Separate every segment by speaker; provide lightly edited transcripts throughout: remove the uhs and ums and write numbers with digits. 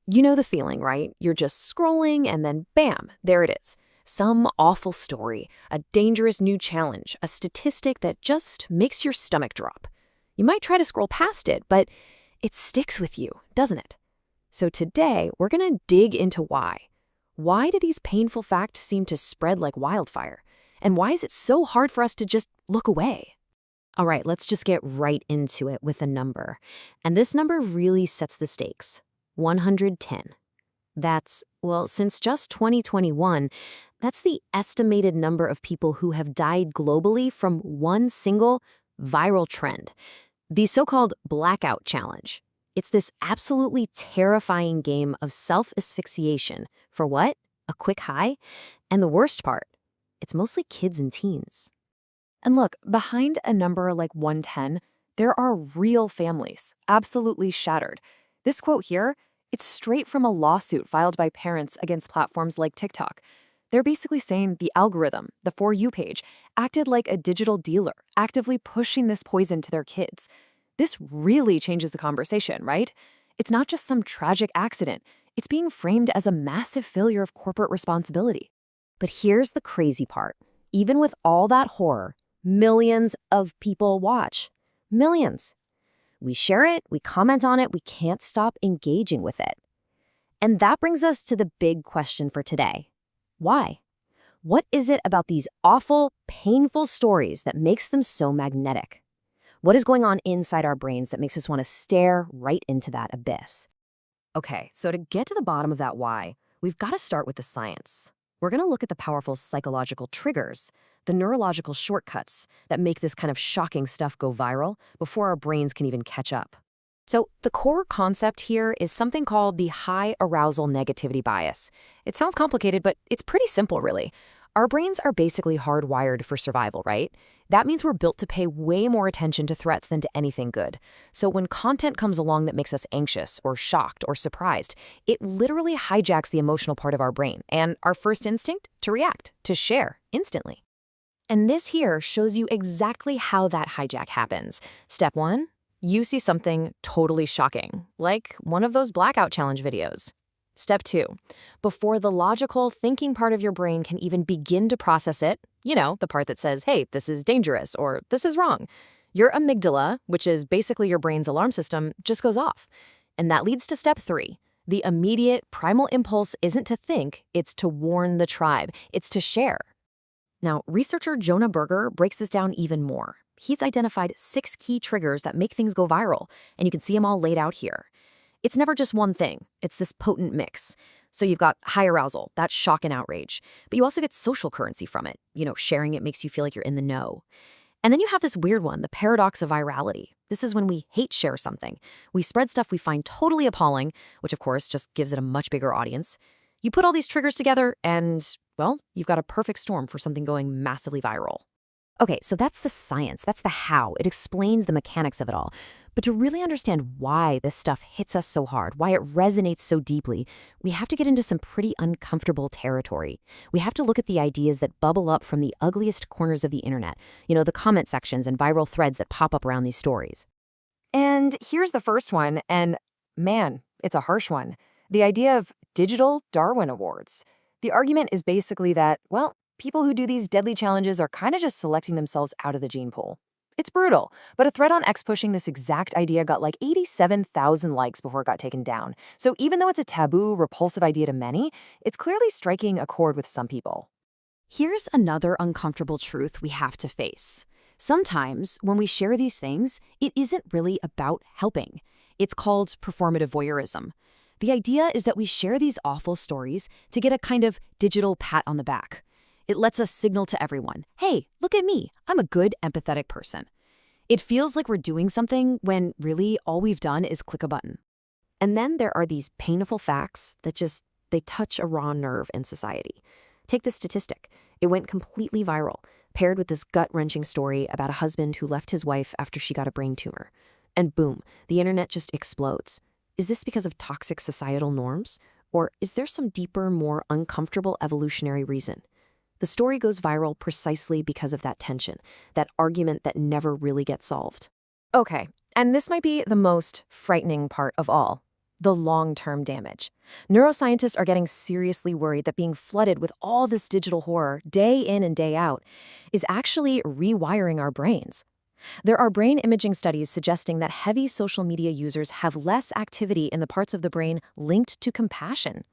Speaker 1: You know the feeling, right? You're just scrolling and then bam, there it is. Some awful story, a dangerous new challenge, a statistic that just makes your stomach drop. You might try to scroll past it, but it sticks with you, doesn't it? So today, we're going to dig into why. Why do these painful facts seem to spread like wildfire? And why is it so hard for us to just look away? All right, let's just get right into it with a number. And this number really sets the stakes. 110. Well, since just 2021, that's the estimated number of people who have died globally from one single viral trend, the so-called Blackout challenge. It's this absolutely terrifying game of self-asphyxiation. For what? A quick high? And the worst part, it's mostly kids and teens. And look, behind a number like 110, there are real families, absolutely shattered. This quote here, it's straight from a lawsuit filed by parents against platforms like TikTok. They're basically saying the algorithm, the For You page, acted like a digital dealer, actively pushing this poison to their kids. This really changes the conversation, right? It's not just some tragic accident. It's being framed as a massive failure of corporate responsibility. But here's the crazy part. Even with all that horror, millions of people watch. Millions. We share it, we comment on it, we can't stop engaging with it. And that brings us to the big question for today. Why? What is it about these awful, painful stories that makes them so magnetic? What is going on inside our brains that makes us want to stare right into that abyss? Okay, so to get to the bottom of that why, we've got to start with the science. We're going to look at the powerful psychological triggers, the neurological shortcuts that make this kind of shocking stuff go viral before our brains can even catch up. So the core concept here is something called the high arousal negativity bias. It sounds complicated, but it's pretty simple, really. Our brains are basically hardwired for survival, right? That means we're built to pay way more attention to threats than to anything good. So when content comes along that makes us anxious or shocked or surprised, it literally hijacks the emotional part of our brain and our first instinct to react, to share instantly. And this here shows you exactly how that hijack happens. Step 1, you see something totally shocking, like one of those Blackout challenge videos. Step 2, before the logical thinking part of your brain can even begin to process it, the part that says, hey, this is dangerous or this is wrong, your amygdala, which is basically your brain's alarm system, just goes off. And that leads to step 3. The immediate primal impulse isn't to think, it's to warn the tribe, it's to share. Now, researcher Jonah Berger breaks this down even more. He's identified 6 key triggers that make things go viral, and you can see them all laid out here. It's never just one thing. It's this potent mix. So you've got high arousal, that's shock and outrage. But you also get social currency from it. Sharing it makes you feel like you're in the know. And then you have this weird one, the paradox of virality. This is when we hate share something. We spread stuff we find totally appalling, which of course just gives it a much bigger audience. You put all these triggers together and, well, you've got a perfect storm for something going massively viral. Okay, so that's the science, that's the how. It explains the mechanics of it all. But to really understand why this stuff hits us so hard, why it resonates so deeply, we have to get into some pretty uncomfortable territory. We have to look at the ideas that bubble up from the ugliest corners of the internet, the comment sections and viral threads that pop up around these stories. And here's the first one, and man, it's a harsh one. The idea of digital Darwin Awards. The argument is basically that, well, people who do these deadly challenges are kind of just selecting themselves out of the gene pool. It's brutal, but a thread on X pushing this exact idea got like 87,000 likes before it got taken down. So even though it's a taboo, repulsive idea to many, it's clearly striking a chord with some people. Here's another uncomfortable truth we have to face. Sometimes when we share these things, it isn't really about helping. It's called performative voyeurism. The idea is that we share these awful stories to get a kind of digital pat on the back. It lets us signal to everyone, hey, look at me, I'm a good, empathetic person. It feels like we're doing something when really all we've done is click a button. And then there are these painful facts that they touch a raw nerve in society. Take this statistic. It went completely viral, paired with this gut-wrenching story about a husband who left his wife after she got a brain tumor. And boom, the internet just explodes. Is this because of toxic societal norms? Or is there some deeper, more uncomfortable evolutionary reason? The story goes viral precisely because of that tension, that argument that never really gets solved. Okay, and this might be the most frightening part of all. the long-term damage. Neuroscientists are getting seriously worried that being flooded with all this digital horror day in and day out is actually rewiring our brains. There are brain imaging studies suggesting that heavy social media users have less activity in the parts of the brain linked to compassion.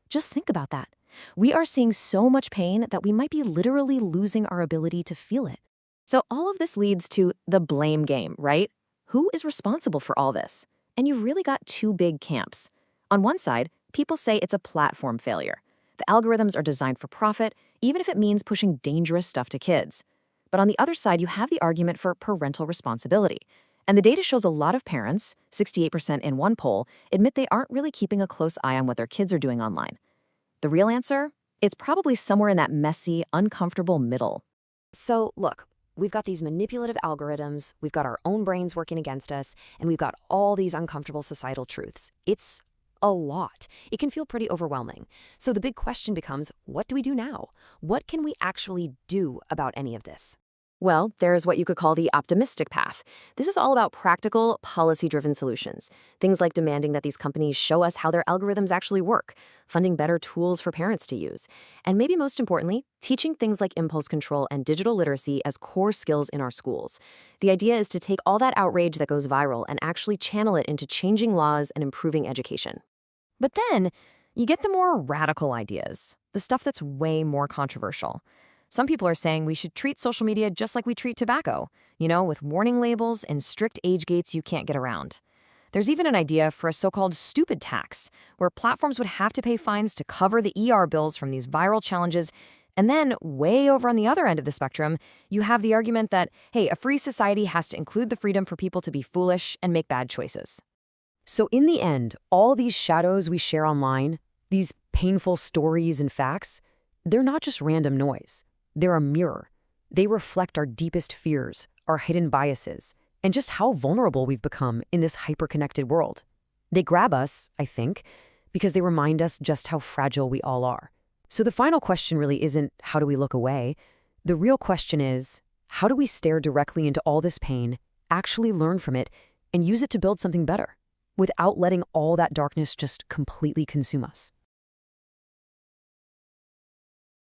Speaker 1: Just think about that. We are seeing so much pain that we might be literally losing our ability to feel it. So all of this leads to the blame game, right? Who is responsible for all this? And you've really got two big camps. On one side, people say it's a platform failure. The algorithms are designed for profit, even if it means pushing dangerous stuff to kids. But on the other side, you have the argument for parental responsibility. And the data shows a lot of parents, 68% in one poll, admit they aren't really keeping a close eye on what their kids are doing online. The real answer? It's probably somewhere in that messy, uncomfortable middle. So look, we've got these manipulative algorithms, we've got our own brains working against us, and we've got all these uncomfortable societal truths. It's a lot. It can feel pretty overwhelming. So the big question becomes, what do we do now? What can we actually do about any of this? Well, there's what you could call the optimistic path. This is all about practical, policy-driven solutions. Things like demanding that these companies show us how their algorithms actually work, funding better tools for parents to use, and maybe most importantly, teaching things like impulse control and digital literacy as core skills in our schools. The idea is to take all that outrage that goes viral and actually channel it into changing laws and improving education. But then, you get the more radical ideas, the stuff that's way more controversial. Some people are saying we should treat social media just like we treat tobacco, with warning labels and strict age gates you can't get around. There's even an idea for a so-called stupid tax, where platforms would have to pay fines to cover the ER bills from these viral challenges. And then, way over on the other end of the spectrum, you have the argument that, hey, a free society has to include the freedom for people to be foolish and make bad choices. So in the end, all these shadows we share online, these painful stories and facts, they're not just random noise. They're a mirror. They reflect our deepest fears, our hidden biases, and just how vulnerable we've become in this hyper-connected world. They grab us, I think, because they remind us just how fragile we all are. So the final question really isn't, how do we look away? The real question is, how do we stare directly into all this pain, actually learn from it, and use it to build something better, without letting all that darkness just completely consume us?